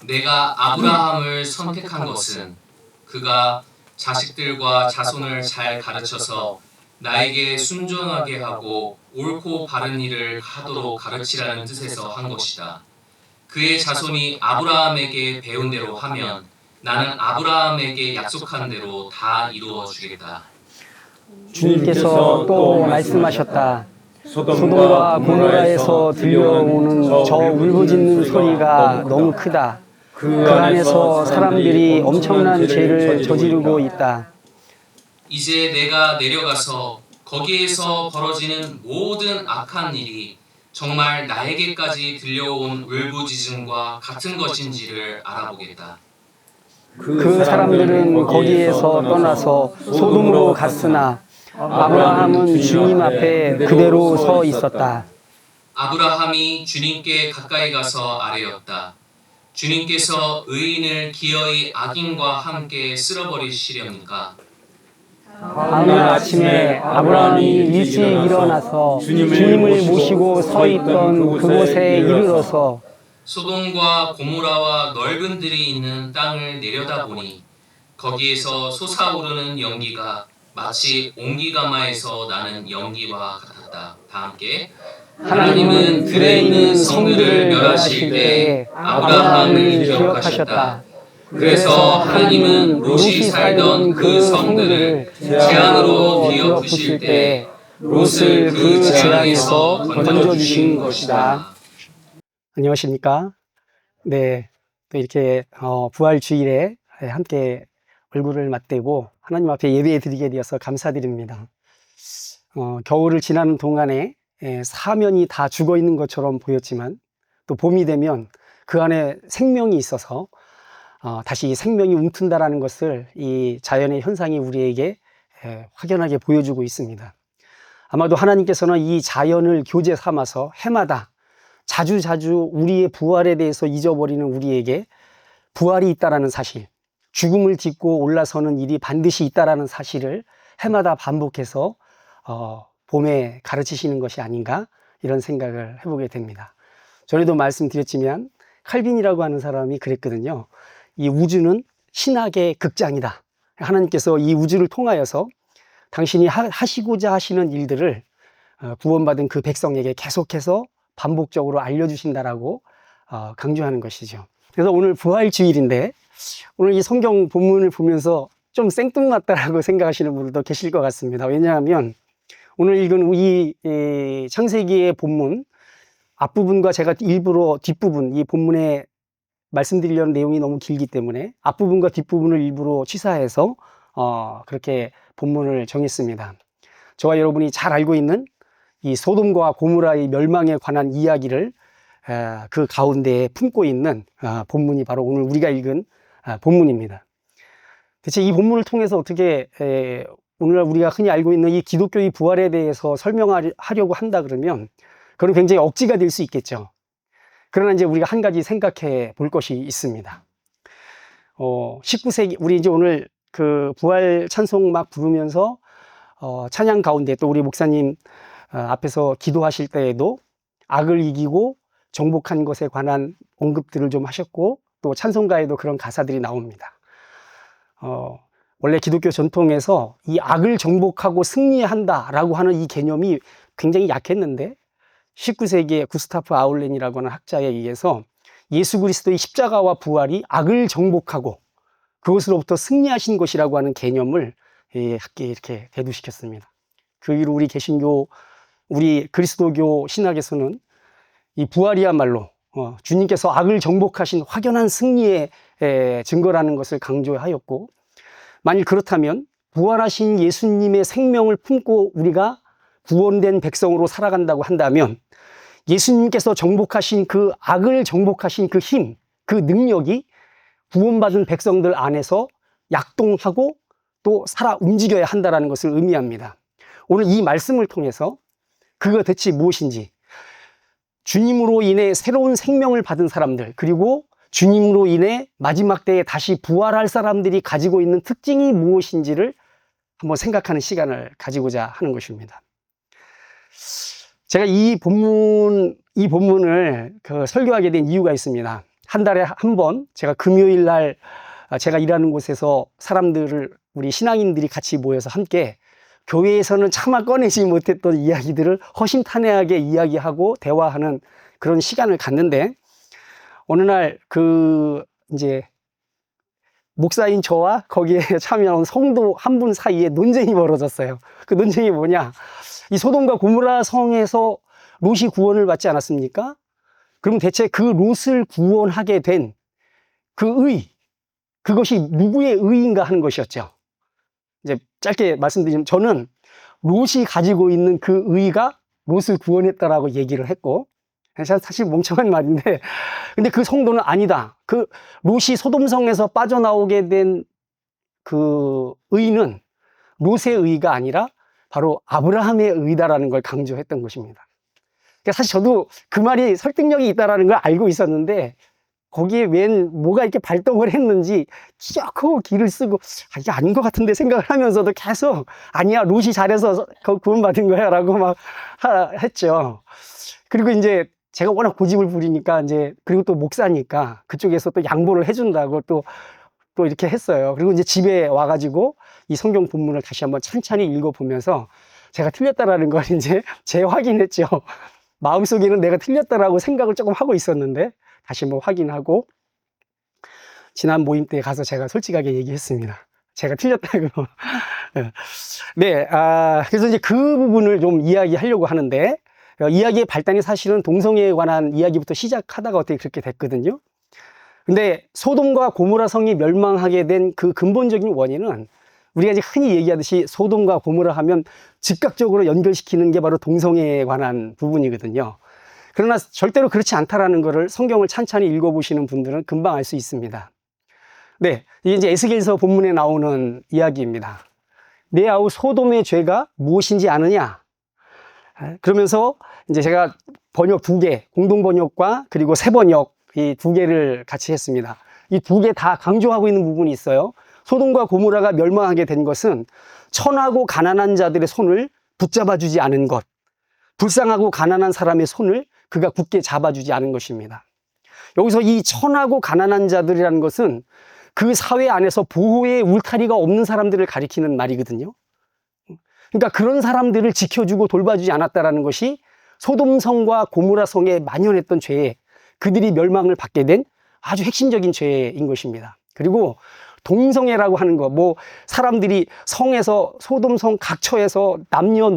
내가 아브라함을 선택한 것은 그가 자식들과 자손을 잘 가르쳐서 나에게 순종하게 하고 옳고 바른 일을 하도록 가르치라는 뜻에서 한 것이다. 그의 자손이 아브라함에게 배운 대로 하면 나는 아브라함에게 약속한 대로 다 이루어 주겠다. 주님께서 또 말씀하셨다. 소돔과 고모라에서 들려오는 저 울부짖는 소리가 너무 크다. 그 안에서 사람들이 엄청난 죄를 저지르고 있다. 이제 내가 내려가서 거기에서 벌어지는 모든 악한 일이 정말 나에게까지 들려온 울부짖음과 같은 것인지를 알아보겠다. 그 사람들은 거기에서 떠나서 소돔으로 갔으나 아브라함은 주님 앞에 그대로 서 있었다. 아브라함이 주님께 가까이 가서 아뢰었다. 주님께서 의인을 기어이 악인과 함께 쓸어버리시렵니까? 다음날 아침에 아브라함이 일찍 일어나서 주님을 모시고 서 있던 그곳에 이르러서 소돔과 고모라와 넓은 들이 있는 땅을 내려다보니 거기에서 솟아오르는 연기가 마치 옹기가마에서 나는 연기와 같았다. 다 함께. 하나님은 들에 있는 성들을 멸하실 때 아브라함을 기억하셨다. 그래서 하나님은 롯이 살던 그 성들을 재앙으로 뒤엎으실 때 롯을 그 재앙에서 건져주신 것이다. 안녕하십니까? 네, 또 이렇게 부활 주일에 함께 얼굴을 맞대고 하나님 앞에 예배 드리게 되어서 감사드립니다. 겨울을 지나는 동안에 사면이 다 죽어 있는 것처럼 보였지만 또 봄이 되면 그 안에 생명이 있어서 다시 생명이 움튼다라는 것을 이 자연의 현상이 우리에게 확연하게 보여주고 있습니다. 아마도 하나님께서는 이 자연을 교재 삼아서 해마다 자주자주 우리의 부활에 대해서 잊어버리는 우리에게 부활이 있다라는 사실, 죽음을 딛고 올라서는 일이 반드시 있다라는 사실을 해마다 반복해서 봄에 가르치시는 것이 아닌가 이런 생각을 해보게 됩니다. 전에도 말씀드렸지만 칼빈이라고 하는 사람이 그랬거든요. 이 우주는 신학의 극장이다. 하나님께서 이 우주를 통하여서 당신이 하시고자 하시는 일들을 구원받은 그 백성에게 계속해서 반복적으로 알려주신다라고 강조하는 것이죠. 그래서 오늘 부활주일인데 오늘 이 성경 본문을 보면서 좀 생뚱맞다라고 생각하시는 분들도 계실 것 같습니다. 왜냐하면 오늘 읽은 이 창세기의 본문 앞부분과 제가 일부러 뒷부분 이 본문에 말씀드리려는 내용이 너무 길기 때문에 앞부분과 뒷부분을 일부러 취사해서 그렇게 본문을 정했습니다. 저와 여러분이 잘 알고 있는 이 소돔과 고모라의 멸망에 관한 이야기를 그 가운데에 품고 있는 본문이 바로 오늘 우리가 읽은 본문입니다. 대체 이 본문을 통해서 어떻게 오늘날 우리가 흔히 알고 있는 이 기독교의 부활에 대해서 설명하려고 한다 그러면 그건 굉장히 억지가 될 수 있겠죠. 그러나 이제 우리가 한 가지 생각해 볼 것이 있습니다. 19세기 우리 이제 오늘 그 부활 찬송 막 부르면서 찬양 가운데 또 우리 목사님 앞에서 기도하실 때에도 악을 이기고 정복한 것에 관한 언급들을 좀 하셨고 또 찬송가에도 그런 가사들이 나옵니다. 원래 기독교 전통에서 이 악을 정복하고 승리한다라고 하는 이 개념이 굉장히 약했는데 19세기에 구스타프 아울렌이라고 하는 학자에 의해서 예수 그리스도의 십자가와 부활이 악을 정복하고 그것으로부터 승리하신 것이라고 하는 개념을 학계에 이렇게 대두시켰습니다. 그 이후로 우리 개신교, 우리 그리스도교 신학에서는 이 부활이야말로 주님께서 악을 정복하신 확연한 승리의 증거라는 것을 강조하였고, 만일 그렇다면 부활하신 예수님의 생명을 품고 우리가 구원된 백성으로 살아간다고 한다면 예수님께서 정복하신 그 악을 정복하신 그 힘, 그 능력이 구원받은 백성들 안에서 약동하고 또 살아 움직여야 한다는 것을 의미합니다. 오늘 이 말씀을 통해서 그가 대체 무엇인지, 주님으로 인해 새로운 생명을 받은 사람들, 그리고 주님으로 인해 마지막 때에 다시 부활할 사람들이 가지고 있는 특징이 무엇인지를 한번 생각하는 시간을 가지고자 하는 것입니다. 제가 이 본문을 설교하게 된 이유가 있습니다. 한 달에 한 번 제가 금요일 날 제가 일하는 곳에서 사람들을 우리 신앙인들이 같이 모여서 함께 교회에서는 차마 꺼내지 못했던 이야기들을 허심탄회하게 이야기하고 대화하는 그런 시간을 갖는데 어느 날 이제 목사인 저와 거기에 참여한 성도 한 분 사이에 논쟁이 벌어졌어요. 그 논쟁이 뭐냐? 이 소돔과 고모라 성에서 롯이 구원을 받지 않았습니까? 그럼 대체 그 롯을 구원하게 된 그것이 누구의 의인가 하는 것이었죠. 이제 짧게 말씀드리면 저는 롯이 가지고 있는 그 의가 롯을 구원했다라고 얘기를 했고, 사실 멍청한 말인데, 근데 그 성도는 아니다. 그 롯이 소돔성에서 빠져나오게 된 그 의는 롯의 의가 아니라 바로 아브라함의 의다라는 걸 강조했던 것입니다. 그러니까 사실 저도 그 말이 설득력이 있다라는 걸 알고 있었는데 거기에 웬 뭐가 이렇게 발동을 했는지 기어코 기를 쓰고 이게 아닌 것 같은데 생각을 하면서도 계속 아니야 롯이 잘해서 구원받은 거야 라고 막 했죠. 그리고 이제 제가 워낙 고집을 부리니까 이제 그리고 또 목사니까 그쪽에서 또 양보를 해준다고 또 이렇게 했어요. 그리고 이제 집에 와가지고 이 성경 본문을 다시 한번 찬찬히 읽어보면서 제가 틀렸다라는 걸 이제 재확인했죠. 마음속에는 내가 틀렸다라고 생각을 조금 하고 있었는데 다시 한번 확인하고 지난 모임 때 가서 제가 솔직하게 얘기했습니다. 제가 틀렸다고. 네, 그래서 이제 그 부분을 좀 이야기하려고 하는데 이야기의 발단이 사실은 동성애에 관한 이야기부터 시작하다가 어떻게 그렇게 됐거든요. 근데 소돔과 고모라 성이 멸망하게 된 그 근본적인 원인은 우리가 이제 흔히 얘기하듯이 소돔과 고모라 하면 즉각적으로 연결시키는 게 바로 동성애에 관한 부분이거든요. 그러나 절대로 그렇지 않다라는 것을 성경을 찬찬히 읽어보시는 분들은 금방 알 수 있습니다. 네, 이게 이제 에스겔서 본문에 나오는 이야기입니다. 내 아우 소돔의 죄가 무엇인지 아느냐? 그러면서 이제 제가 번역 2개, 공동 번역과 그리고 새 번역 이 2개를 같이 했습니다. 이 2개 다 강조하고 있는 부분이 있어요. 소돔과 고모라가 멸망하게 된 것은 천하고 가난한 자들의 손을 붙잡아주지 않은 것, 불쌍하고 가난한 사람의 손을 그가 굳게 잡아주지 않은 것입니다. 여기서 이 천하고 가난한 자들이라는 것은 그 사회 안에서 보호의 울타리가 없는 사람들을 가리키는 말이거든요. 그러니까 그런 사람들을 지켜주고 돌봐주지 않았다라는 것이 소돔성과 고모라성에 만연했던 죄에 그들이 멸망을 받게 된 아주 핵심적인 죄인 것입니다. 그리고 동성애라고 하는 거, 뭐 사람들이 성에서 소돔성 각처에서 남녀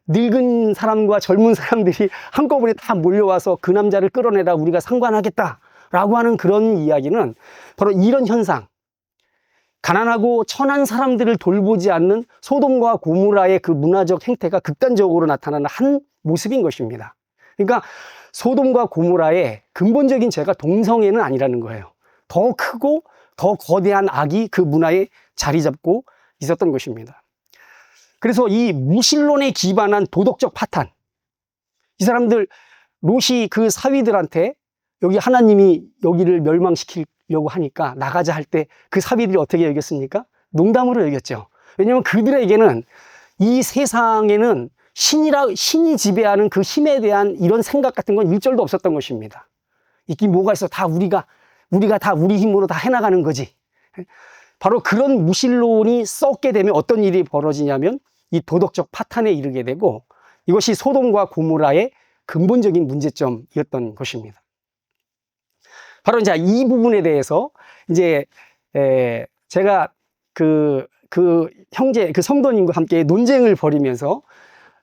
늙은 사람과 젊은 사람들이 한꺼번에 다 몰려와서 그 남자를 끌어내라 우리가 상관하겠다라고 하는 그런 이야기는 바로 이런 현상, 가난하고 천한 사람들을 돌보지 않는 소돔과 고모라의 그 문화적 행태가 극단적으로 나타나는 한 모습인 것입니다. 그러니까 소돔과 고모라의 근본적인 죄가 동성애는 아니라는 거예요. 더 크고 더 거대한 악이 그 문화에 자리 잡고 있었던 것입니다. 그래서 이 무신론에 기반한 도덕적 파탄, 이 사람들 롯이 그 사위들한테 여기 하나님이 여기를 멸망시키려고 하니까 나가자 할 때 그 사위들이 어떻게 여겼습니까? 농담으로 여겼죠. 왜냐하면 그들에게는 이 세상에는 신이 지배하는 그 힘에 대한 이런 생각 같은 건 일절도 없었던 것입니다. 있긴 뭐가 있어. 다 우리가 다 우리 힘으로 다 해나가는 거지. 바로 그런 무신론이 썩게 되면 어떤 일이 벌어지냐면 이 도덕적 파탄에 이르게 되고 이것이 소돔과 고모라의 근본적인 문제점이었던 것입니다. 바로 이제 이 부분에 대해서 이제 제가 그 형제, 그 성도님과 함께 논쟁을 벌이면서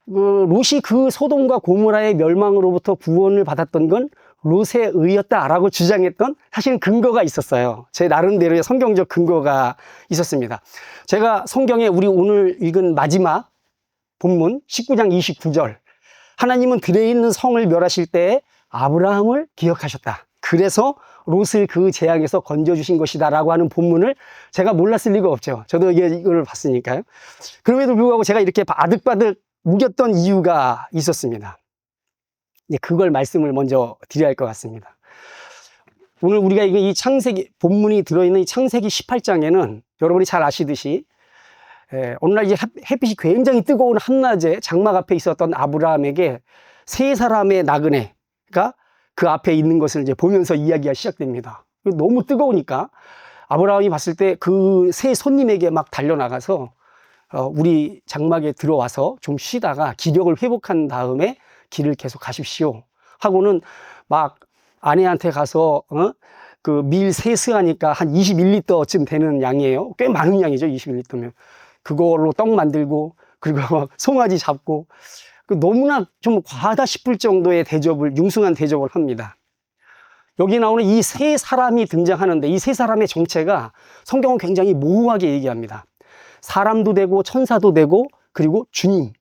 롯이 그 소돔과 고모라의 멸망으로부터 구원을 받았던 건 롯의 의였다라고 주장했던 사실은 근거가 있었어요. 제 나름대로의 성경적 근거가 있었습니다. 제가 성경에 우리 오늘 읽은 마지막 본문 19장 29절 하나님은 들에 있는 성을 멸하실 때 아브라함을 기억하셨다. 그래서 롯을 그 재앙에서 건져주신 것이다 라고 하는 본문을 제가 몰랐을 리가 없죠. 저도 이걸 봤으니까요. 그럼에도 불구하고 제가 이렇게 아득바득 우겼던 이유가 있었습니다. 그걸 말씀을 먼저 드려야 할 것 같습니다. 오늘 우리가 이 창세기 본문이 들어있는 이 창세기 18장에는 여러분이 잘 아시듯이 오늘날 이제 햇빛이 굉장히 뜨거운 한낮에 장막 앞에 있었던 아브라함에게 세 사람의 나그네가 그 앞에 있는 것을 이제 보면서 이야기가 시작됩니다. 너무 뜨거우니까 아브라함이 봤을 때 그 세 손님에게 막 달려나가서 우리 장막에 들어와서 좀 쉬다가 기력을 회복한 다음에 길을 계속 가십시오 하고는 막 아내한테 가서 그 밀 세스하니까 한 21리터쯤 되는 양이에요. 꽤 많은 양이죠. 21리터면 그걸로 떡 만들고 그리고 막 송아지 잡고 너무나 좀 과하다 싶을 정도의 대접을, 융숭한 대접을 합니다. 여기 나오는 이 세 사람이 등장하는데 이 세 사람의 정체가 성경은 굉장히 모호하게 얘기합니다. 사람도 되고 천사도 되고 그리고 주님,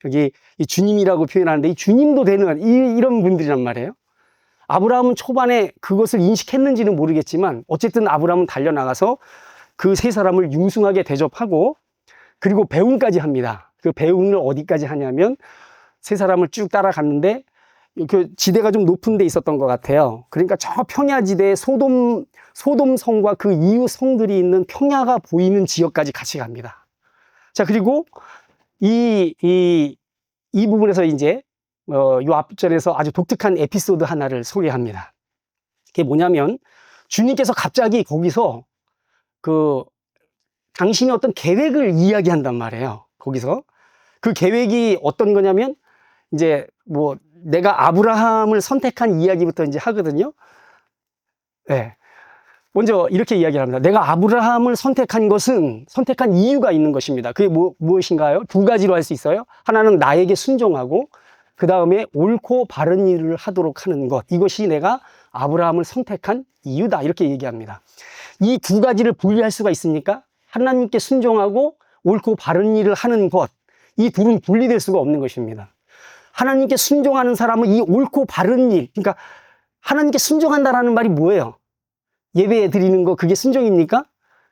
여기 이 주님이라고 표현하는데 이 주님도 되는 이런 분들이란 말이에요. 아브라함은 초반에 그것을 인식했는지는 모르겠지만 어쨌든 아브라함은 달려나가서 그 세 사람을 융숭하게 대접하고 그리고 배웅까지 합니다. 그 배웅을 어디까지 하냐면 세 사람을 쭉 따라갔는데 그 지대가 좀 높은 데 있었던 것 같아요. 그러니까 저 평야지대에 소돔 성과 그 이웃 성들이 있는 평야가 보이는 지역까지 같이 갑니다. 자, 그리고 이 부분에서 이제 요 앞절에서 아주 독특한 에피소드 하나를 소개합니다. 그게 뭐냐면 주님께서 갑자기 거기서 그 당신이 어떤 계획을 이야기한단 말이에요. 거기서 그 계획이 어떤 거냐면 이제 뭐 내가 아브라함을 선택한 이야기부터 이제 하거든요. 네. 먼저 이렇게 이야기합니다. 내가 아브라함을 선택한 것은 선택한 이유가 있는 것입니다. 그게 무엇인가요? 두 가지로 할 수 있어요. 하나는 나에게 순종하고 그 다음에 옳고 바른 일을 하도록 하는 것. 이것이 내가 아브라함을 선택한 이유다. 이렇게 얘기합니다. 이 두 가지를 분리할 수가 있습니까? 하나님께 순종하고 옳고 바른 일을 하는 것. 이 둘은 분리될 수가 없는 것입니다. 하나님께 순종하는 사람은 이 옳고 바른 일, 그러니까 하나님께 순종한다라는 말이 뭐예요? 예배 드리는 거 그게 순종입니까?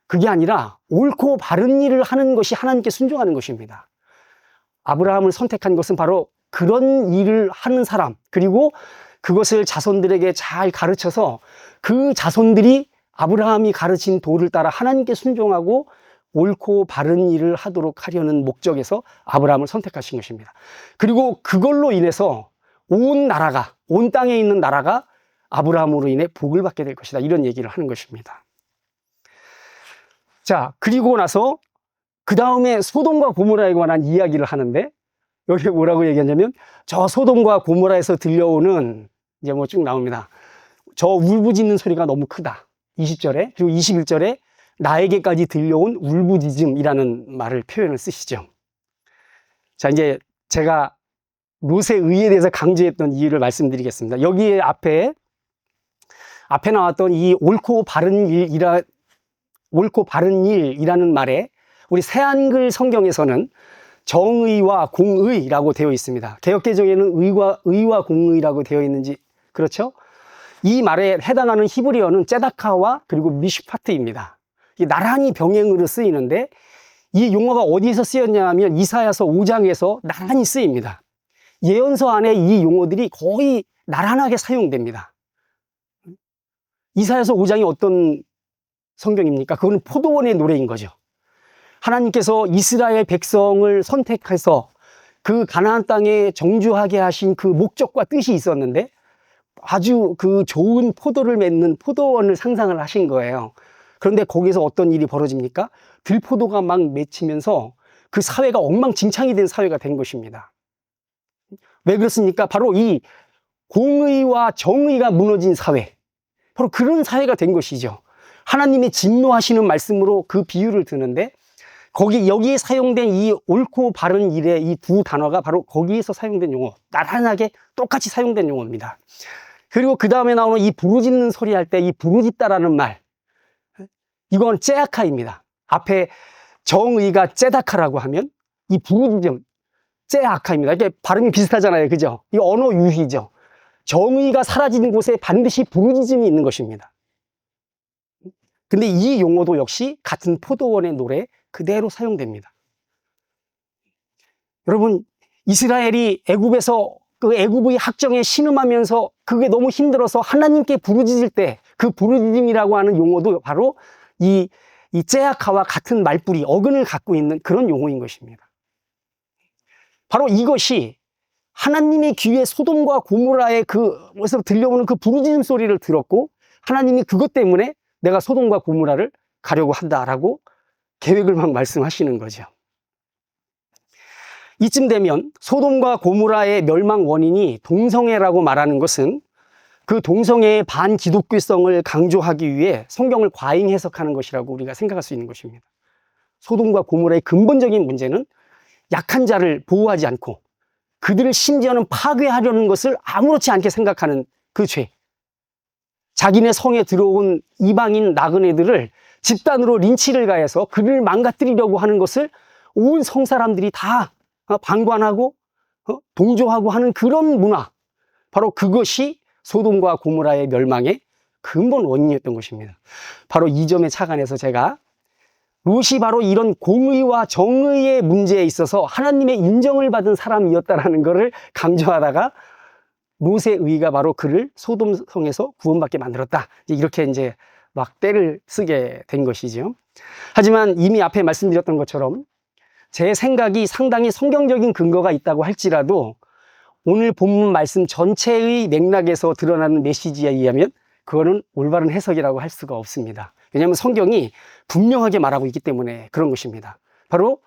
그게 아니라 옳고 바른 일을 하는 것이 하나님께 순종하는 것입니다. 아브라함을 선택한 것은 바로 그런 일을 하는 사람, 그리고 그것을 자손들에게 잘 가르쳐서 그 자손들이 아브라함이 가르친 도를 따라 하나님께 순종하고 옳고 바른 일을 하도록 하려는 목적에서 아브라함을 선택하신 것입니다. 그리고 그걸로 인해서 온 나라가, 온 땅에 있는 나라가 아브라함으로 인해 복을 받게 될 것이다. 이런 얘기를 하는 것입니다. 자, 그리고 나서 그 다음에 소돔과 고모라에 관한 이야기를 하는데 여기 뭐라고 얘기하냐면 저 소돔과 고모라에서 들려오는 이제 뭐 쭉 나옵니다. 저 울부짖는 소리가 너무 크다. 20절에 그리고 21절에 나에게까지 들려온 울부짖음이라는 말을 표현을 쓰시죠. 자, 이제 제가 롯의 의에 대해서 강조했던 이유를 말씀드리겠습니다. 여기에 앞에 나왔던 이 옳고 바른 일이라는 말에 우리 새한글 성경에서는 정의와 공의라고 되어 있습니다. 개역개정에는 의와 공의라고 되어 있는지 그렇죠? 이 말에 해당하는 히브리어는 ጼ다카와 그리고 미슈파트입니다. 나란히 병행으로 쓰이는데 이 용어가 어디서 쓰였냐면 이사야서 5장에서 나란히 쓰입니다. 예언서 안에 이 용어들이 거의 나란하게 사용됩니다. 이사야서 5장이 어떤 성경입니까? 그거는 포도원의 노래인 거죠. 하나님께서 이스라엘 백성을 선택해서 그 가나안 땅에 정주하게 하신 그 목적과 뜻이 있었는데 아주 그 좋은 포도를 맺는 포도원을 상상을 하신 거예요. 그런데 거기서 어떤 일이 벌어집니까? 들포도가 막 맺히면서 그 사회가 엉망진창이 된 사회가 된 것입니다. 왜 그렇습니까? 바로 이 공의와 정의가 무너진 사회, 바로 그런 사회가 된 것이죠. 하나님의 진노하시는 말씀으로 그 비유를 드는데 여기에 사용된 이 옳고 바른 일의 이 두 단어가 바로 거기에서 사용된 용어, 나란하게 똑같이 사용된 용어입니다. 그리고 그 다음에 나오는 이 부르짖는 소리 할 때 이 부르짖다라는 말, 이건 째아카입니다. 앞에 정의가 째다카라고 하면 이 부르짖음 째아카입니다. 이게 발음이 비슷하잖아요. 그죠? 이 언어 유희죠. 정의가 사라지는 곳에 반드시 부르짖음이 있는 것입니다. 근데 이 용어도 역시 같은 포도원의 노래 그대로 사용됩니다. 여러분, 이스라엘이 애굽에서 그 애굽의 학정에 신음하면서 그게 너무 힘들어서 하나님께 부르짖을 때 그 부르짖음이라고 하는 용어도 바로 이 째아카와 같은 말뿌리, 어근을 갖고 있는 그런 용어인 것입니다. 바로 이것이 하나님의 귀에 소돔과 고모라의 그에서 들려오는 그 부르짖음 소리를 들었고 하나님이 그것 때문에 내가 소돔과 고모라를 가려고 한다라고 계획을 막 말씀하시는 거죠. 이쯤 되면 소돔과 고모라의 멸망 원인이 동성애라고 말하는 것은 그 동성애의 반기독교성을 강조하기 위해 성경을 과잉 해석하는 것이라고 우리가 생각할 수 있는 것입니다. 소돔과 고모라의 근본적인 문제는 약한 자를 보호하지 않고 그들을 심지어는 파괴하려는 것을 아무렇지 않게 생각하는 그 죄. 자기네 성에 들어온 이방인 나그네들을 집단으로 린치를 가해서 그를 망가뜨리려고 하는 것을 온 성 사람들이 다 방관하고 동조하고 하는 그런 문화. 바로 그것이 소돔과 고모라의 멸망의 근본 원인이었던 것입니다. 바로 이 점에 착안해서 제가 롯이 바로 이런 공의와 정의의 문제에 있어서 하나님의 인정을 받은 사람이었다라는 것을 강조하다가 롯의 의가 바로 그를 소돔성에서 구원받게 만들었다. 이렇게 이제 막 때를 쓰게 된 것이죠. 하지만 이미 앞에 말씀드렸던 것처럼 제 생각이 상당히 성경적인 근거가 있다고 할지라도 오늘 본문 말씀 전체의 맥락에서 드러나는 메시지에 의하면 그거는 올바른 해석이라고 할 수가 없습니다. 왜냐하면 성경이 분명하게 말하고 있기 때문에 그런 것입니다. 바로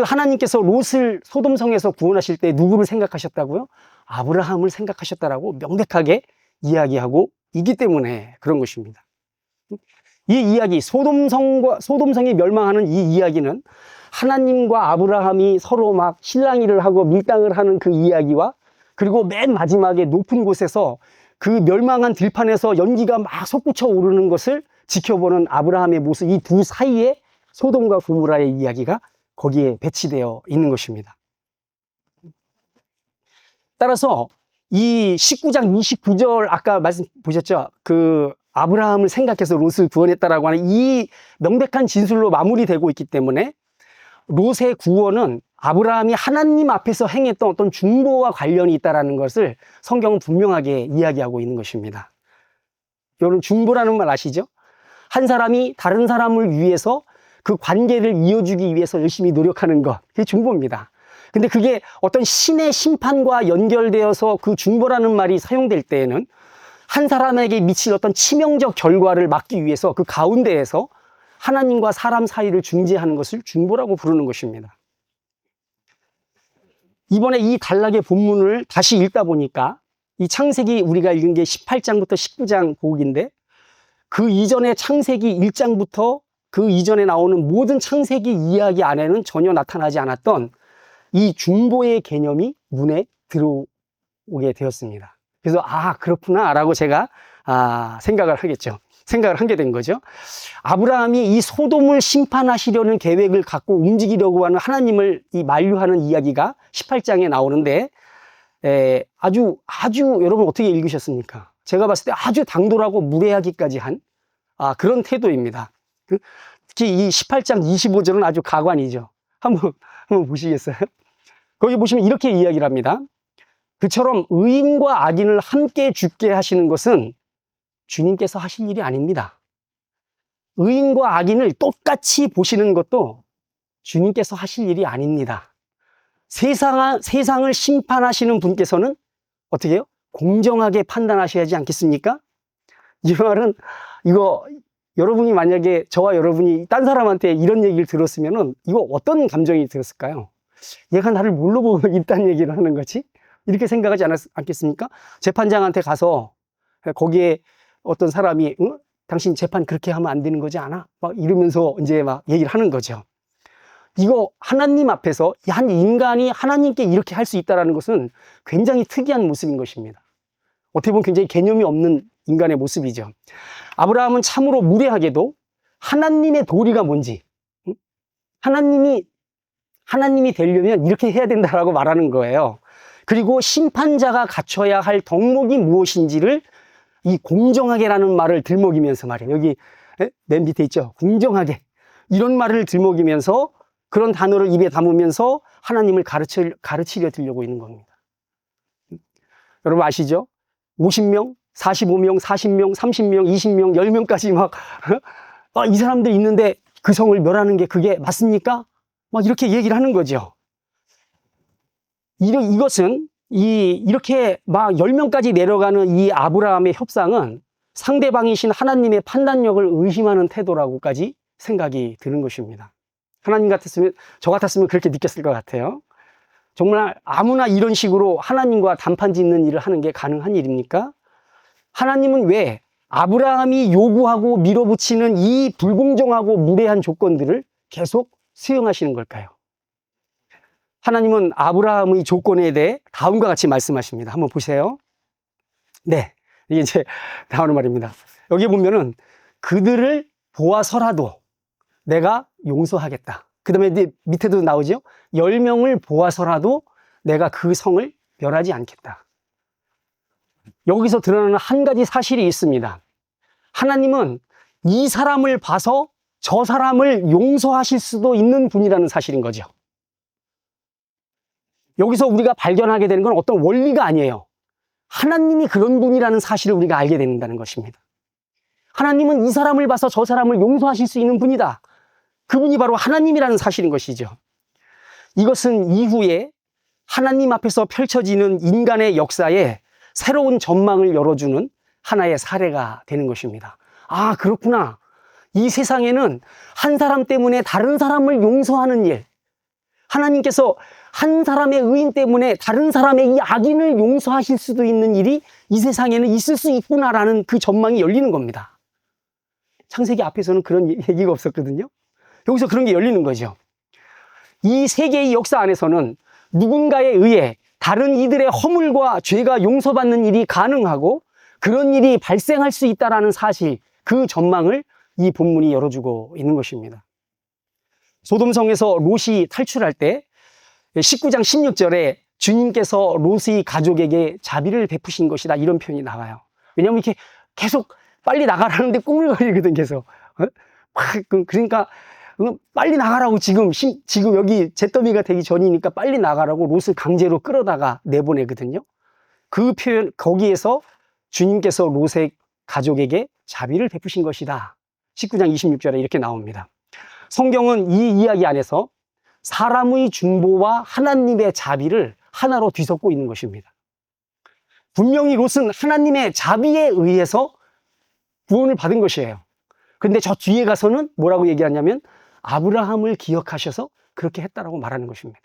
하나님께서 롯을 소돔성에서 구원하실 때 누구를 생각하셨다고요? 아브라함을 생각하셨다라고 명백하게 이야기하고 있기 때문에 그런 것입니다. 이 이야기, 소돔성이 멸망하는 이 이야기는 하나님과 아브라함이 서로 막 실랑이를 하고 밀당을 하는 그 이야기와 그리고 맨 마지막에 높은 곳에서 그 멸망한 들판에서 연기가 막 솟구쳐 오르는 것을 지켜보는 아브라함의 모습, 이 두 사이에 소돔과 고모라의 이야기가 거기에 배치되어 있는 것입니다. 따라서 이 19장 29절 아까 말씀 보셨죠? 그 아브라함을 생각해서 롯을 구원했다라고 하는 이 명백한 진술로 마무리되고 있기 때문에 롯의 구원은 아브라함이 하나님 앞에서 행했던 어떤 중보와 관련이 있다는 것을 성경은 분명하게 이야기하고 있는 것입니다. 여러분 중보라는 말 아시죠? 한 사람이 다른 사람을 위해서 그 관계를 이어주기 위해서 열심히 노력하는 것, 그게 중보입니다. 근데 그게 어떤 신의 심판과 연결되어서 그 중보라는 말이 사용될 때에는 한 사람에게 미칠 어떤 치명적 결과를 막기 위해서 그 가운데에서 하나님과 사람 사이를 중재하는 것을 중보라고 부르는 것입니다. 이번에 이 단락의 본문을 다시 읽다 보니까 이 창세기 우리가 읽은 게 18장부터 19장 보기인데 그 이전에 창세기 1장부터 그 이전에 나오는 모든 창세기 이야기 안에는 전혀 나타나지 않았던 이 중보의 개념이 눈에 들어오게 되었습니다. 그래서 그렇구나 라고 제가 생각을 하게 된 거죠. 아브라함이 이 소돔을 심판하시려는 계획을 갖고 움직이려고 하는 하나님을 만류하는 이야기가 18장에 나오는데 아주 여러분 어떻게 읽으셨습니까? 제가 봤을 때 아주 당돌하고 무례하기까지 한 그런 태도입니다. 특히 이 18장 25절은 아주 가관이죠. 한번 보시겠어요? 거기 보시면 이렇게 이야기를 합니다. 그처럼 의인과 악인을 함께 죽게 하시는 것은 주님께서 하실 일이 아닙니다. 의인과 악인을 똑같이 보시는 것도 주님께서 하실 일이 아닙니다. 세상을 심판하시는 분께서는 어떻게 해요? 공정하게 판단하셔야지 않겠습니까? 이 말은 여러분이 만약에 저와 여러분이 딴 사람한테 이런 얘기를 들었으면은 이거 어떤 감정이 들었을까요? 얘가 나를 뭘로 보고 이딴 얘기를 하는 거지? 이렇게 생각하지 않겠습니까? 재판장한테 가서 거기에 어떤 사람이 당신 재판 그렇게 하면 안 되는 거지 않아? 막 이러면서 이제 막 얘기를 하는 거죠. 이거 하나님 앞에서 한 인간이 하나님께 이렇게 할 수 있다는 것은 굉장히 특이한 모습인 것입니다. 어떻게 보면 굉장히 개념이 없는 인간의 모습이죠. 아브라함은 참으로 무례하게도 하나님의 도리가 뭔지, 하나님이 되려면 이렇게 해야 된다라고 말하는 거예요. 그리고 심판자가 갖춰야 할 덕목이 무엇인지를 이 공정하게라는 말을 들먹이면서 말이에요. 여기 맨 밑에 있죠. 공정하게. 이런 말을 들먹이면서 그런 단어를 입에 담으면서 하나님을 가르치려 들려고 있는 겁니다. 여러분 아시죠? 50명, 45명, 40명, 30명, 20명, 10명까지 막 이 사람들 있는데 그 성을 멸하는 게 그게 맞습니까? 막 이렇게 얘기를 하는 거죠. 이것은 이렇게 막 10명까지 내려가는 이 아브라함의 협상은 상대방이신 하나님의 판단력을 의심하는 태도라고까지 생각이 드는 것입니다. 하나님 같았으면, 저 같았으면 그렇게 느꼈을 것 같아요. 정말 아무나 이런 식으로 하나님과 단판 짓는 일을 하는 게 가능한 일입니까? 하나님은 왜 아브라함이 요구하고 밀어붙이는 이 불공정하고 무례한 조건들을 계속 수용하시는 걸까요? 하나님은 아브라함의 조건에 대해 다음과 같이 말씀하십니다. 한번 보세요. 네. 이게 이제 나오는 말입니다. 여기 보면은 그들을 보아서라도 내가 용서하겠다. 그 다음에 밑에도 나오죠. 10명을 보아서라도 내가 그 성을 멸하지 않겠다. 여기서 드러나는 한 가지 사실이 있습니다. 하나님은 이 사람을 봐서 저 사람을 용서하실 수도 있는 분이라는 사실인 거죠. 여기서 우리가 발견하게 되는 건 어떤 원리가 아니에요. 하나님이 그런 분이라는 사실을 우리가 알게 된다는 것입니다. 하나님은 이 사람을 봐서 저 사람을 용서하실 수 있는 분이다. 그분이 바로 하나님이라는 사실인 것이죠. 이것은 이후에 하나님 앞에서 펼쳐지는 인간의 역사에 새로운 전망을 열어주는 하나의 사례가 되는 것입니다. 아, 그렇구나. 이 세상에는 한 사람 때문에 다른 사람을 용서하는 일, 하나님께서 한 사람의 의인 때문에 다른 사람의 이 악인을 용서하실 수도 있는 일이 이 세상에는 있을 수 있구나라는 그 전망이 열리는 겁니다. 창세기 앞에서는 그런 얘기가 없었거든요. 여기서 그런 게 열리는 거죠. 이 세계의 역사 안에서는 누군가에 의해 다른 이들의 허물과 죄가 용서받는 일이 가능하고 그런 일이 발생할 수 있다는 사실, 그 전망을 이 본문이 열어주고 있는 것입니다. 소돔성에서 롯이 탈출할 때 19장 16절에 주님께서 롯의 가족에게 자비를 베푸신 것이다, 이런 표현이 나와요. 왜냐하면 이렇게 계속 빨리 나가라는데 꾸물거리거든, 계속. 그러니까 빨리 나가라고, 지금 여기 잿더미가 되기 전이니까 빨리 나가라고 롯을 강제로 끌어다가 내보내거든요. 그 표현, 거기에서 주님께서 롯의 가족에게 자비를 베푸신 것이다, 19장 26절에 이렇게 나옵니다. 성경은 이 이야기 안에서 사람의 중보와 하나님의 자비를 하나로 뒤섞고 있는 것입니다. 분명히 롯은 하나님의 자비에 의해서 구원을 받은 것이에요. 그런데 저 뒤에 가서는 뭐라고 얘기하냐면 아브라함을 기억하셔서 그렇게 했다라고 말하는 것입니다.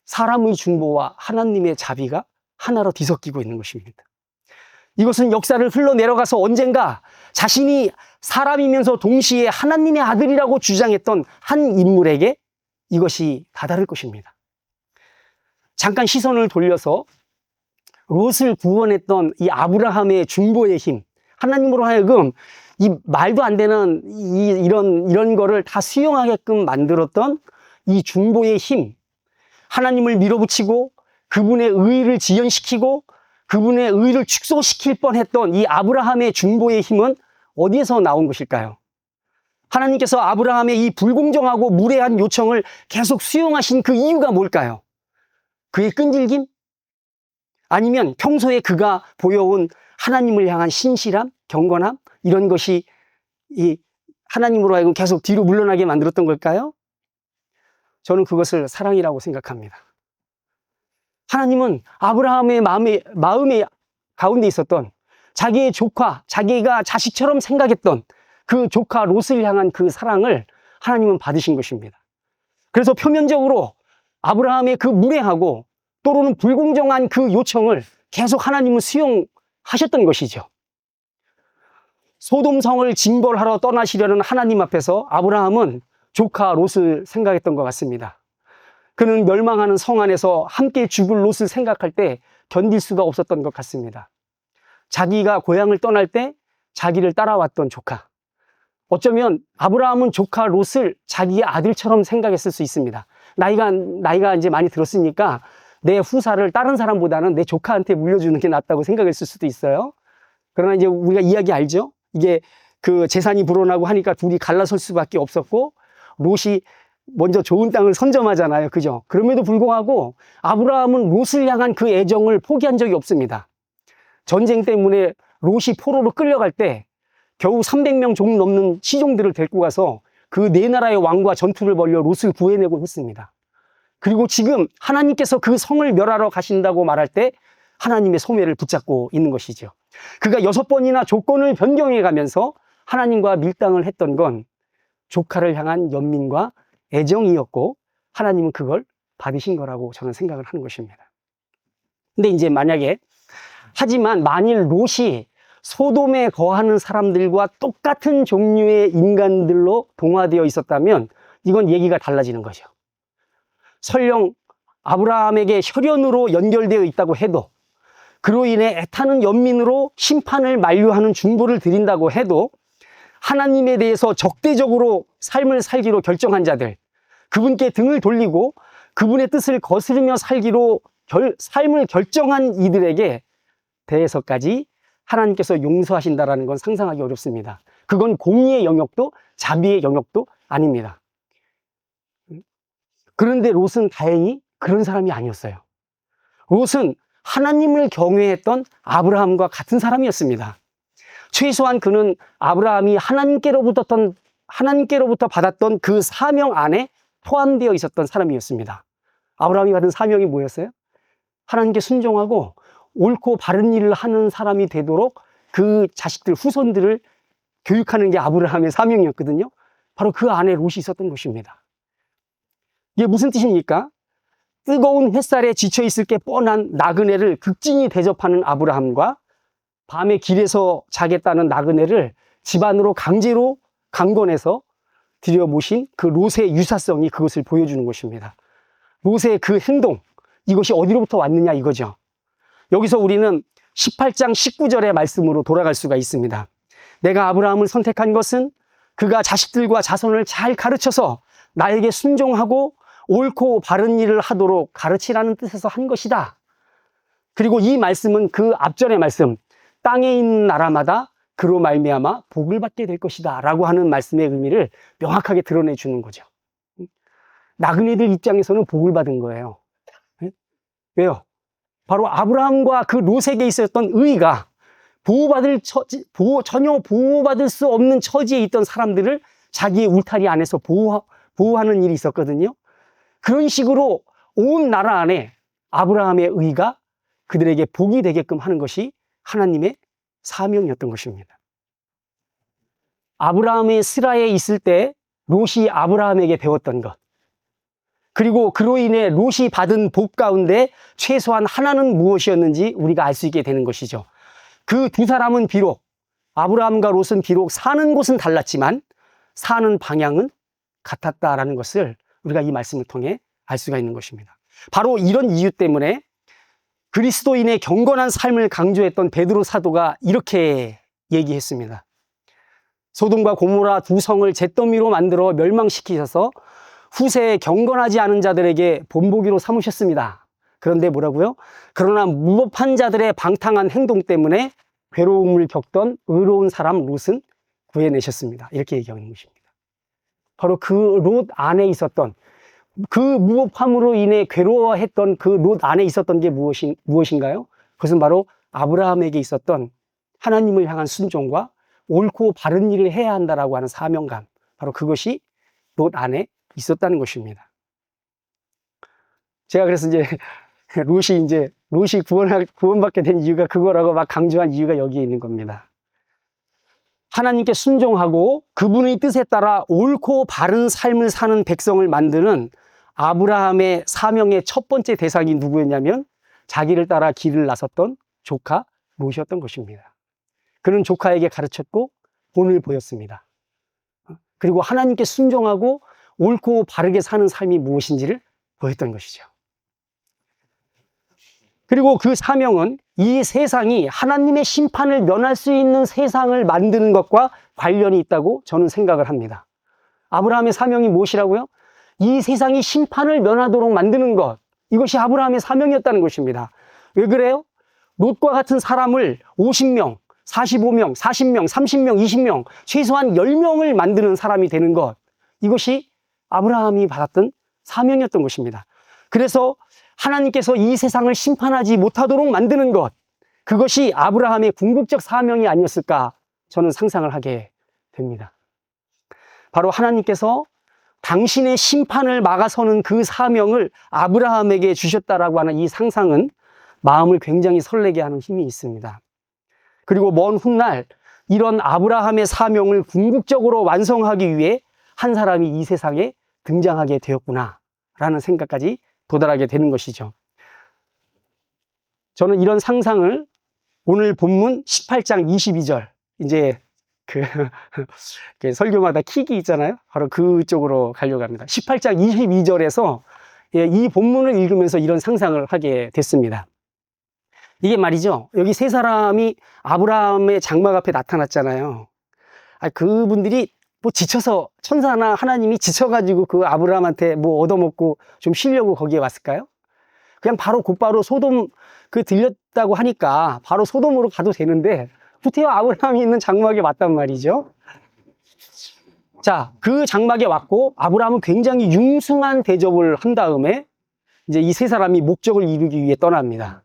사람의 중보와 하나님의 자비가 하나로 뒤섞이고 있는 것입니다. 이것은 역사를 흘러내려가서 언젠가 자신이 사람이면서 동시에 하나님의 아들이라고 주장했던 한 인물에게 이것이 다다를 것입니다. 잠깐 시선을 돌려서 롯을 구원했던 이 아브라함의 중보의 힘, 하나님으로 하여금 이 말도 안 되는 이런 거를 다 수용하게끔 만들었던 이 중보의 힘, 하나님을 밀어붙이고 그분의 의를 지연시키고 그분의 의를 축소시킬 뻔했던 이 아브라함의 중보의 힘은 어디에서 나온 것일까요? 하나님께서 아브라함의 이 불공정하고 무례한 요청을 계속 수용하신 그 이유가 뭘까요? 그의 끈질김? 아니면 평소에 그가 보여온 하나님을 향한 신실함, 경건함, 이런 것이 이 하나님으로 하여금 계속 뒤로 물러나게 만들었던 걸까요? 저는 그것을 사랑이라고 생각합니다. 하나님은 아브라함의 마음에 가운데 있었던 자기의 조카, 자기가 자식처럼 생각했던 그 조카 롯을 향한 그 사랑을 하나님은 받으신 것입니다. 그래서 표면적으로 아브라함의 그 무례하고 또는 불공정한 그 요청을 계속 하나님은 수용하셨던 것이죠. 소돔성을 징벌하러 떠나시려는 하나님 앞에서 아브라함은 조카 롯을 생각했던 것 같습니다. 그는 멸망하는 성 안에서 함께 죽을 롯을 생각할 때 견딜 수가 없었던 것 같습니다. 자기가 고향을 떠날 때 자기를 따라왔던 조카. 어쩌면 아브라함은 조카 롯을 자기의 아들처럼 생각했을 수 있습니다. 나이가 이제 많이 들었으니까 내 후사를 다른 사람보다는 내 조카한테 물려주는 게 낫다고 생각했을 수도 있어요. 그러나 이제 우리가 이야기 알죠? 이게 그 재산이 불어나고 하니까 둘이 갈라설 수밖에 없었고 롯이 먼저 좋은 땅을 선점하잖아요. 그죠? 그럼에도 불구하고 아브라함은 롯을 향한 그 애정을 포기한 적이 없습니다. 전쟁 때문에 롯이 포로로 끌려갈 때 겨우 300명 종 넘는 시종들을 데리고 가서 그 네 나라의 왕과 전투를 벌여 롯을 구해내고 했습니다. 그리고 지금 하나님께서 그 성을 멸하러 가신다고 말할 때 하나님의 소매를 붙잡고 있는 것이죠. 그가 6번이나 조건을 변경해 가면서 하나님과 밀당을 했던 건 조카를 향한 연민과 애정이었고, 하나님은 그걸 받으신 거라고 저는 생각을 하는 것입니다. 근데 이제 하지만 만일 롯이 소돔에 거하는 사람들과 똑같은 종류의 인간들로 동화되어 있었다면 이건 얘기가 달라지는 거죠. 설령 아브라함에게 혈연으로 연결되어 있다고 해도, 그로 인해 애타는 연민으로 심판을 만류하는 중보를 드린다고 해도, 하나님에 대해서 적대적으로 삶을 살기로 결정한 자들, 그분께 등을 돌리고 그분의 뜻을 거스르며 살기로 삶을 결정한 이들에게 대해서까지 하나님께서 용서하신다라는 건 상상하기 어렵습니다. 그건 공의의 영역도 자비의 영역도 아닙니다. 그런데 롯은 다행히 그런 사람이 아니었어요. 롯은 하나님을 경외했던 아브라함과 같은 사람이었습니다. 최소한 그는 아브라함이 하나님께로부터 받았던 그 사명 안에 포함되어 있었던 사람이었습니다. 아브라함이 받은 사명이 뭐였어요? 하나님께 순종하고 옳고 바른 일을 하는 사람이 되도록 그 자식들, 후손들을 교육하는 게 아브라함의 사명이었거든요. 바로 그 안에 롯이 있었던 것입니다. 이게 무슨 뜻입니까? 뜨거운 햇살에 지쳐있을 게 뻔한 나그네를 극진히 대접하는 아브라함과 밤에 길에서 자겠다는 나그네를 집 안으로 강제로 강권해서 들여모신 그 롯의 유사성이 그것을 보여주는 것입니다. 롯의 그 행동, 이것이 어디로부터 왔느냐 이거죠. 여기서 우리는 18장 19절의 말씀으로 돌아갈 수가 있습니다. 내가 아브라함을 선택한 것은 그가 자식들과 자손을 잘 가르쳐서 나에게 순종하고 옳고 바른 일을 하도록 가르치라는 뜻에서 한 것이다. 그리고 이 말씀은 그 앞전의 말씀, 땅에 있는 나라마다 그로 말미암아 복을 받게 될 것이다 라고 하는 말씀의 의미를 명확하게 드러내 주는 거죠. 나그네들 입장에서는 복을 받은 거예요. 왜요? 바로 아브라함과 그 롯에게 있었던 의가 전혀 보호받을 수 없는 처지에 있던 사람들을 자기의 울타리 안에서 보호하는 일이 있었거든요. 그런 식으로 온 나라 안에 아브라함의 의가 그들에게 복이 되게끔 하는 것이 하나님의 사명이었던 것입니다. 아브라함의 스라에 있을 때 롯이 아브라함에게 배웠던 것, 그리고 그로 인해 롯이 받은 복 가운데 최소한 하나는 무엇이었는지 우리가 알 수 있게 되는 것이죠. 그 두 사람은 비록, 아브라함과 롯은 비록 사는 곳은 달랐지만 사는 방향은 같았다라는 것을 우리가 이 말씀을 통해 알 수가 있는 것입니다. 바로 이런 이유 때문에 그리스도인의 경건한 삶을 강조했던 베드로 사도가 이렇게 얘기했습니다. 소돔과 고모라 두 성을 잿더미로 만들어 멸망시키셔서 후세에 경건하지 않은 자들에게 본보기로 삼으셨습니다. 그런데 뭐라고요? 그러나 무법한 자들의 방탕한 행동 때문에 괴로움을 겪던 의로운 사람 롯은 구해내셨습니다. 이렇게 얘기하는 것입니다. 바로 그 롯 안에 있었던, 그 무법함으로 인해 괴로워했던 그 롯 안에 있었던 게 무엇인가요? 그것은 바로 아브라함에게 있었던 하나님을 향한 순종과 옳고 바른 일을 해야 한다라고 하는 사명감, 바로 그것이 롯 안에 있었다는 것입니다. 제가 그래서 롯이 구원받게 된 이유가 그거라고 막 강조한 이유가 여기에 있는 겁니다. 하나님께 순종하고 그분의 뜻에 따라 옳고 바른 삶을 사는 백성을 만드는 아브라함의 사명의 첫 번째 대상이 누구였냐면 자기를 따라 길을 나섰던 조카 롯이었던 것입니다. 그는 조카에게 가르쳤고 본을 보였습니다. 그리고 하나님께 순종하고 옳고 바르게 사는 삶이 무엇인지를 보였던 것이죠. 그리고 그 사명은 이 세상이 하나님의 심판을 면할 수 있는 세상을 만드는 것과 관련이 있다고 저는 생각을 합니다. 아브라함의 사명이 무엇이라고요? 이 세상이 심판을 면하도록 만드는 것, 이것이 아브라함의 사명이었다는 것입니다. 왜 그래요? 롯과 같은 사람을 50명, 45명, 40명, 30명, 20명, 최소한 10명을 만드는 사람이 되는 것, 이것이 아브라함이 받았던 사명이었던 것입니다. 그래서 하나님께서 이 세상을 심판하지 못하도록 만드는 것, 그것이 아브라함의 궁극적 사명이 아니었을까 저는 상상을 하게 됩니다. 바로 하나님께서 당신의 심판을 막아서는 그 사명을 아브라함에게 주셨다라고 하는 이 상상은 마음을 굉장히 설레게 하는 힘이 있습니다. 그리고 먼 훗날 이런 아브라함의 사명을 궁극적으로 완성하기 위해 한 사람이 이 세상에 등장하게 되었구나라는 생각까지 도달하게 되는 것이죠. 저는 이런 상상을 오늘 본문 18장 22절, 이제 그 설교마다 킥이 있잖아요. 바로 그쪽으로 가려고 합니다. 18장 22절에서 이 본문을 읽으면서 이런 상상을 하게 됐습니다. 이게 말이죠. 여기 세 사람이 아브라함의 장막 앞에 나타났잖아요. 그분들이 뭐 지쳐서, 천사나 하나님이 지쳐가지고 그 아브라함한테 뭐 얻어먹고 좀 쉬려고 거기에 왔을까요? 그냥 바로 곧바로 소돔 들렸다고 하니까 바로 소돔으로 가도 되는데 후태와 아브라함이 있는 장막에 왔단 말이죠. 자, 그 장막에 왔고 아브라함은 굉장히 융숭한 대접을 한 다음에 이제 이 세 사람이 목적을 이루기 위해 떠납니다.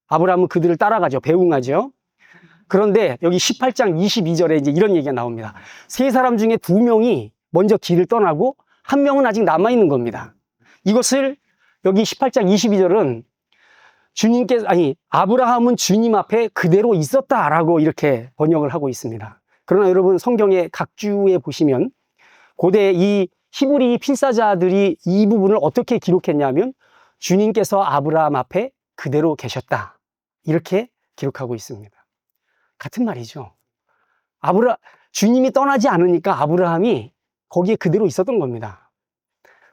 아브라함은 그들을 따라가죠. 배웅하죠. 그런데 여기 18장 22절에 이제 이런 얘기가 나옵니다. 세 사람 중에 두 명이 먼저 길을 떠나고 한 명은 아직 남아있는 겁니다. 이것을 여기 18장 22절은 아브라함은 주님 앞에 그대로 있었다라고 이렇게 번역을 하고 있습니다. 그러나 여러분 성경의 각 주에 보시면 고대 이 히브리 필사자들이 이 부분을 어떻게 기록했냐면 주님께서 아브라함 앞에 그대로 계셨다. 이렇게 기록하고 있습니다. 같은 말이죠. 주님이 떠나지 않으니까 아브라함이 거기에 그대로 있었던 겁니다.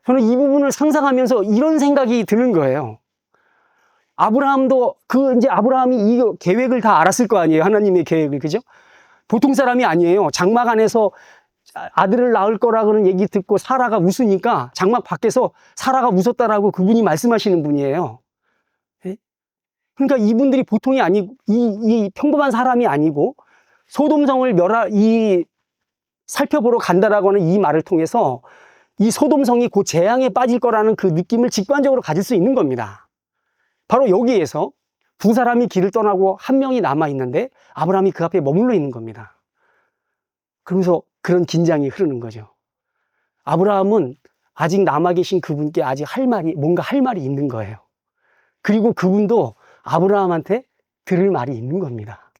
저는 이 부분을 상상하면서 이런 생각이 드는 거예요. 아브라함도 이제 아브라함이 이 계획을 다 알았을 거 아니에요. 하나님의 계획을. 그죠? 보통 사람이 아니에요. 장막 안에서 아들을 낳을 거라고는 얘기 듣고 사라가 웃으니까 장막 밖에서 사라가 웃었다라고 그분이 말씀하시는 분이에요. 그러니까 이분들이 보통이 아니고, 이 평범한 사람이 아니고, 소돔성을 살펴보러 간다라고 하는 이 말을 통해서 이 소돔성이 곧 재앙에 빠질 거라는 그 느낌을 직관적으로 가질 수 있는 겁니다. 바로 여기에서 두 사람이 길을 떠나고 한 명이 남아있는데 아브라함이 그 앞에 머물러 있는 겁니다. 그러면서 그런 긴장이 흐르는 거죠. 아브라함은 아직 남아 계신 그분께 아직 뭔가 할 말이 있는 거예요. 그리고 그분도 아브라함한테 들을 말이 있는 겁니다.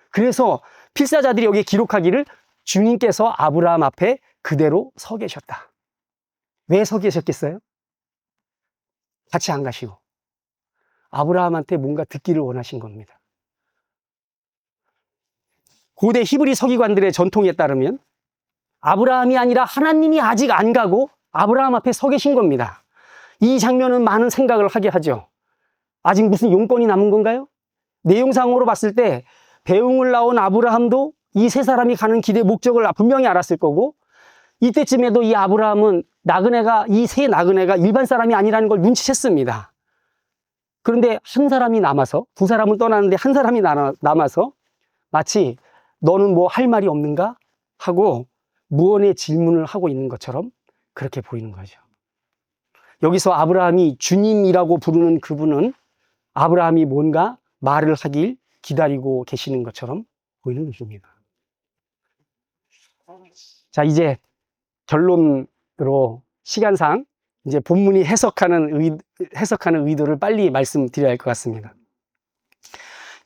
그래서 필사자들이 여기에 기록하기를 주님께서 아브라함 앞에 그대로 서 계셨다. 왜 서 계셨겠어요? 같이 안 가시고 아브라함한테 뭔가 듣기를 원하신 겁니다. 고대 히브리 서기관들의 전통에 따르면 아브라함이 아니라 하나님이 아직 안 가고 아브라함 앞에 서 계신 겁니다. 이 장면은 많은 생각을 하게 하죠. 아직 무슨 용건이 남은 건가요? 내용상으로 봤을 때 배웅을 나온 아브라함도 이 세 사람이 가는 길의 목적을 분명히 알았을 거고, 이때쯤에도 이 아브라함은 이 세 나그네가 일반 사람이 아니라는 걸 눈치챘습니다. 그런데 한 사람이 남아서, 두 사람은 떠나는데 한 사람이 남아서 마치 너는 뭐 할 말이 없는가? 하고 무언의 질문을 하고 있는 것처럼 그렇게 보이는 거죠. 여기서 아브라함이 주님이라고 부르는 그분은 아브라함이 뭔가 말을 하길 기다리고 계시는 것처럼 보이는 것입니다. 자, 이제 결론으로 시간상 이제 본문이 해석하는 의도를 빨리 말씀드려야 할 것 같습니다.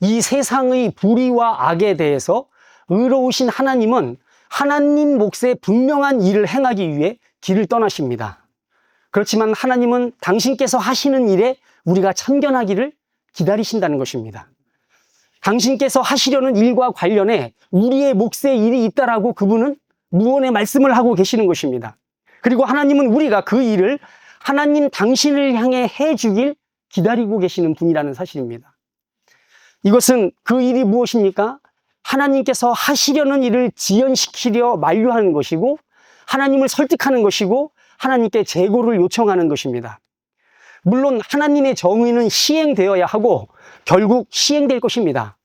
이 세상의 불의와 악에 대해서 의로우신 하나님은 하나님 몫의 분명한 일을 행하기 위해 길을 떠나십니다. 그렇지만 하나님은 당신께서 하시는 일에 우리가 참견하기를 기다리신다는 것입니다. 당신께서 하시려는 일과 관련해 우리의 몫의 일이 있다라고 그분은 무언의 말씀을 하고 계시는 것입니다. 그리고 하나님은 우리가 그 일을 하나님 당신을 향해 해주길 기다리고 계시는 분이라는 사실입니다. 이것은 그 일이 무엇입니까? 하나님께서 하시려는 일을 지연시키려 만류하는 것이고, 하나님을 설득하는 것이고, 하나님께 재고를 요청하는 것입니다. 물론 하나님의 정의는 시행되어야 하고 결국 시행될 것입니다.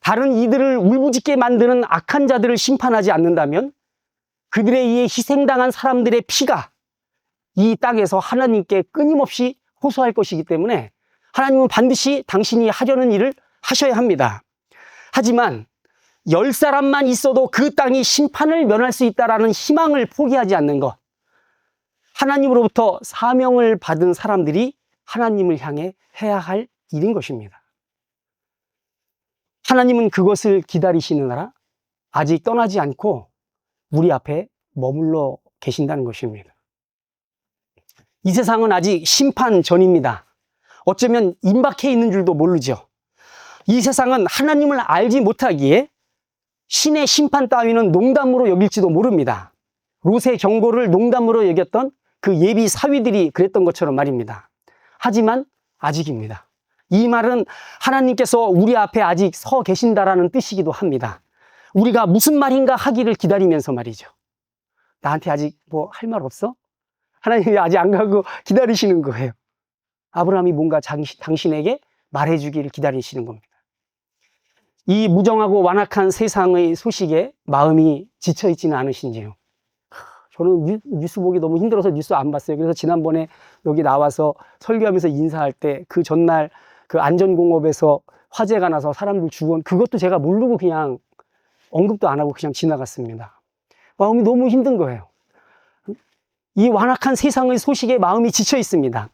다른 이들을 울부짖게 만드는 악한 자들을 심판하지 않는다면 그들에 의해 희생당한 사람들의 피가 이 땅에서 하나님께 끊임없이 호소할 것이기 때문에 하나님은 반드시 당신이 하려는 일을 하셔야 합니다. 하지만 10사람만 있어도 그 땅이 심판을 면할 수 있다는 희망을 포기하지 않는 것, 하나님으로부터 사명을 받은 사람들이 하나님을 향해 해야 할 일인 것입니다. 하나님은 그것을 기다리시느라 아직 떠나지 않고 우리 앞에 머물러 계신다는 것입니다. 이 세상은 아직 심판 전입니다. 어쩌면 임박해 있는 줄도 모르죠. 이 세상은 하나님을 알지 못하기에 신의 심판 따위는 농담으로 여길지도 모릅니다. 롯의 경고를 농담으로 여겼던 그 예비 사위들이 그랬던 것처럼 말입니다. 하지만 아직입니다. 이 말은 하나님께서 우리 앞에 아직 서 계신다라는 뜻이기도 합니다. 우리가 무슨 말인가 하기를 기다리면서 말이죠. 나한테 아직 뭐 할 말 없어? 하나님이 아직 안 가고 기다리시는 거예요. 아브라함이 뭔가 당신에게 말해주기를 기다리시는 겁니다. 이 무정하고 완악한 세상의 소식에 마음이 지쳐있지는 않으신지요? 저는 뉴스 보기 너무 힘들어서 뉴스 안 봤어요. 그래서 지난번에 여기 나와서 설교하면서 인사할 때 그 전날 그 안전공업에서 화재가 나서 사람들 죽은 그것도 제가 모르고 그냥 언급도 안 하고 그냥 지나갔습니다. 마음이 너무 힘든 거예요. 이 완악한 세상의 소식에 마음이 지쳐 있습니다.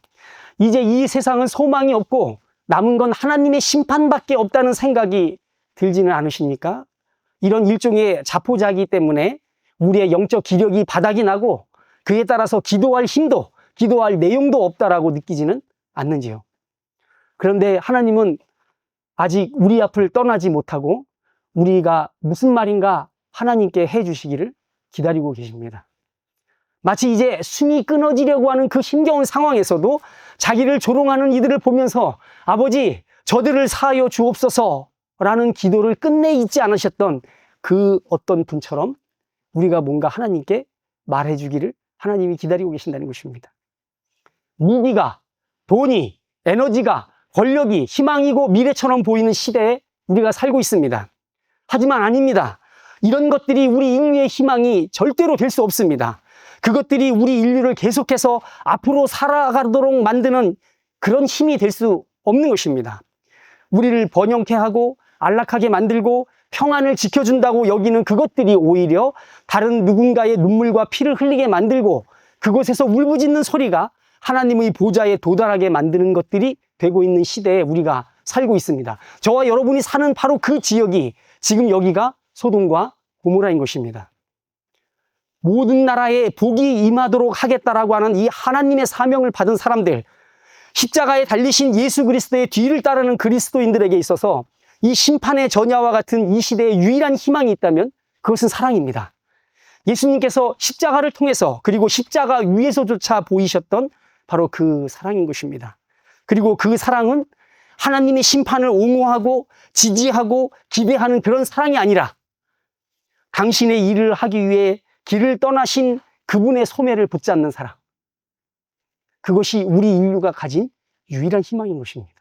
이제 이 세상은 소망이 없고 남은 건 하나님의 심판밖에 없다는 생각이 들지는 않으십니까? 이런 일종의 자포자기 때문에 우리의 영적 기력이 바닥이 나고 그에 따라서 기도할 힘도, 기도할 내용도 없다라고 느끼지는 않는지요. 그런데 하나님은 아직 우리 앞을 떠나지 못하고 우리가 무슨 말인가 하나님께 해주시기를 기다리고 계십니다. 마치 이제 숨이 끊어지려고 하는 그 힘겨운 상황에서도 자기를 조롱하는 이들을 보면서 아버지 저들을 사하여 주옵소서 라는 기도를 끝내 잊지 않으셨던 그 어떤 분처럼 우리가 뭔가 하나님께 말해주기를 하나님이 기다리고 계신다는 것입니다. 무기가, 돈이, 에너지가, 권력이 희망이고 미래처럼 보이는 시대에 우리가 살고 있습니다. 하지만 아닙니다. 이런 것들이 우리 인류의 희망이 절대로 될 수 없습니다. 그것들이 우리 인류를 계속해서 앞으로 살아가도록 만드는 그런 힘이 될 수 없는 것입니다. 우리를 번영케 하고 안락하게 만들고 평안을 지켜준다고 여기는 그것들이 오히려 다른 누군가의 눈물과 피를 흘리게 만들고 그곳에서 울부짖는 소리가 하나님의 보좌에 도달하게 만드는 것들이 되고 있는 시대에 우리가 살고 있습니다. 저와 여러분이 사는 바로 그 지역이 지금 여기가 소돔과 고모라인 것입니다. 모든 나라에 복이 임하도록 하겠다라고 하는 이 하나님의 사명을 받은 사람들, 십자가에 달리신 예수 그리스도의 뒤를 따르는 그리스도인들에게 있어서 이 심판의 전야와 같은 이 시대에 유일한 희망이 있다면 그것은 사랑입니다. 예수님께서 십자가를 통해서 그리고 십자가 위에서조차 보이셨던 바로 그 사랑인 것입니다. 그리고 그 사랑은 하나님의 심판을 옹호하고 지지하고 기대하는 그런 사랑이 아니라 당신의 일을 하기 위해 길을 떠나신 그분의 소매를 붙잡는 사랑. 그것이 우리 인류가 가진 유일한 희망인 것입니다.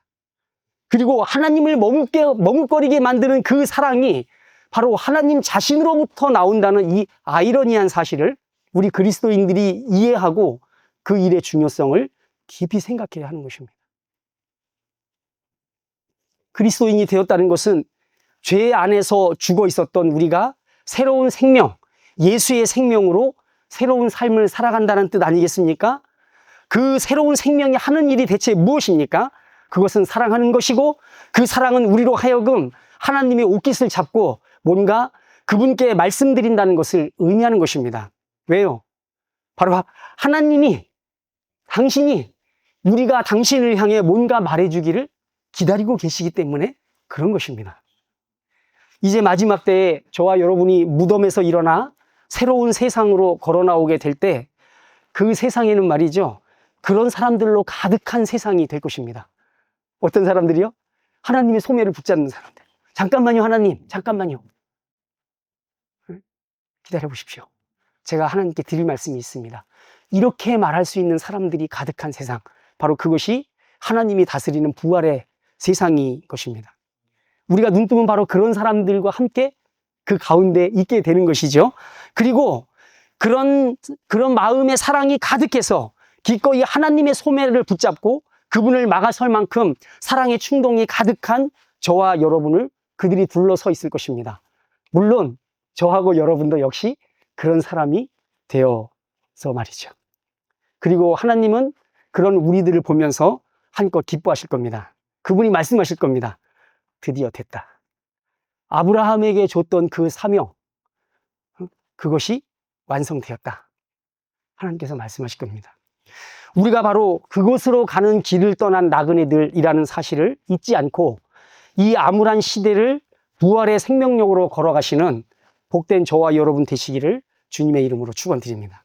그리고 하나님을 머뭇거리게 만드는 그 사랑이 바로 하나님 자신으로부터 나온다는 이 아이러니한 사실을 우리 그리스도인들이 이해하고 그 일의 중요성을 깊이 생각해야 하는 것입니다. 그리스도인이 되었다는 것은 죄 안에서 죽어 있었던 우리가 새로운 생명, 예수의 생명으로 새로운 삶을 살아간다는 뜻 아니겠습니까? 그 새로운 생명이 하는 일이 대체 무엇입니까? 그것은 사랑하는 것이고 그 사랑은 우리로 하여금 하나님의 옷깃을 잡고 뭔가 그분께 말씀드린다는 것을 의미하는 것입니다. 왜요? 바로 하나님이 당신이 우리가 당신을 향해 뭔가 말해주기를 기다리고 계시기 때문에 그런 것입니다. 이제 마지막 때에 저와 여러분이 무덤에서 일어나 새로운 세상으로 걸어 나오게 될 때 그 세상에는 말이죠. 그런 사람들로 가득한 세상이 될 것입니다. 어떤 사람들이요? 하나님의 소매를 붙잡는 사람들. 잠깐만요, 하나님. 잠깐만요. 기다려 보십시오. 제가 하나님께 드릴 말씀이 있습니다. 이렇게 말할 수 있는 사람들이 가득한 세상. 바로 그것이 하나님이 다스리는 부활의 세상이 것입니다. 우리가 눈 뜨면 바로 그런 사람들과 함께 그 가운데 있게 되는 것이죠. 그리고 그런 마음의 사랑이 가득해서 기꺼이 하나님의 소매를 붙잡고 그분을 막아설 만큼 사랑의 충동이 가득한 저와 여러분을 그들이 둘러서 있을 것입니다. 물론 저하고 여러분도 역시 그런 사람이 되어서 말이죠. 그리고 하나님은 그런 우리들을 보면서 한껏 기뻐하실 겁니다. 그분이 말씀하실 겁니다. 드디어 됐다. 아브라함에게 줬던 그 사명, 그것이 완성되었다. 하나님께서 말씀하실 겁니다. 우리가 바로 그곳으로 가는 길을 떠난 나그네들이라는 사실을 잊지 않고 이 암울한 시대를 부활의 생명력으로 걸어가시는 복된 저와 여러분 되시기를 주님의 이름으로 축원드립니다.